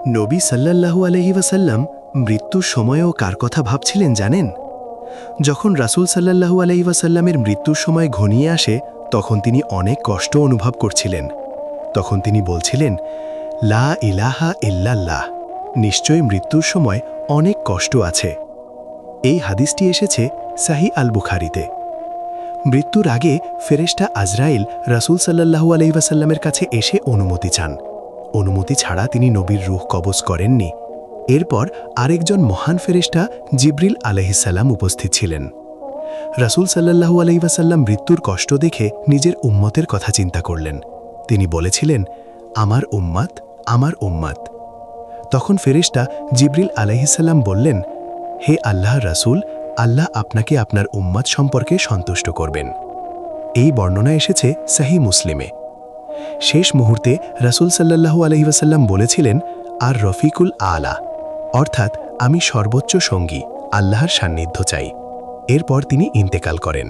নবী সাল্লাল্লাহু আলাইহি ওয়াসাল্লাম মৃত্যুর সময়ও কার কথা ভাবছিলেন জানেন? যখন রাসূল সাল্লাল্লাহু আলাইহি ওয়াসাল্লামের মৃত্যুর সময় ঘনিয়ে আসে তখন তিনি অনেক কষ্ট অনুভব করছিলেন। তখন তিনি বলছিলেন, লা ইলাহা ইল্লাল্লাহ, নিশ্চয়ই মৃত্যুর সময় অনেক কষ্ট আছে। এই হাদিসটি এসেছে সাহিহ আল বুখারীতে। মৃত্যুর আগে ফেরেশতা আজরাইল রাসূল সাল্লাল্লাহু আলাইহি ওয়াসাল্লামের কাছে এসে অনুমতি চান। অনুমতি ছাড়া তিনি নবীর রূহ কবজ করেননি। এরপর আরেকজন মহান ফেরেশতা জিবরিল আলাইহিসসালাম উপস্থিত ছিলেন। রাসূল সাল্লাল্লাহু আলাইহি ওয়াসাল্লাম মৃত্যুর কষ্ট দেখে নিজের উম্মতের কথা চিন্তা করলেন। তিনি বলেছিলেন, আমার উম্মত, আমার উম্মত। তখন ফেরেশতা জিবরিল আলাইহিসসালাম বললেন, হে আল্লাহর রাসূল, আল্লাহ আপনাকে আপনার উম্মত সম্পর্কে সন্তুষ্ট করবেন। এই বর্ণনা এসেছে সহিহ মুসলিমে। শেষ মুহূর্তে রাসূল সাল্লাল্লাহু আলাইহি ওয়াসাল্লাম বলেছিলেন, আর রফিকুল আলা, অর্থাৎ আমি সর্বোচ্চ সঙ্গী, আল্লাহর সান্নিধ্য চাই। এরপর তিনি ইন্তেকাল করেন।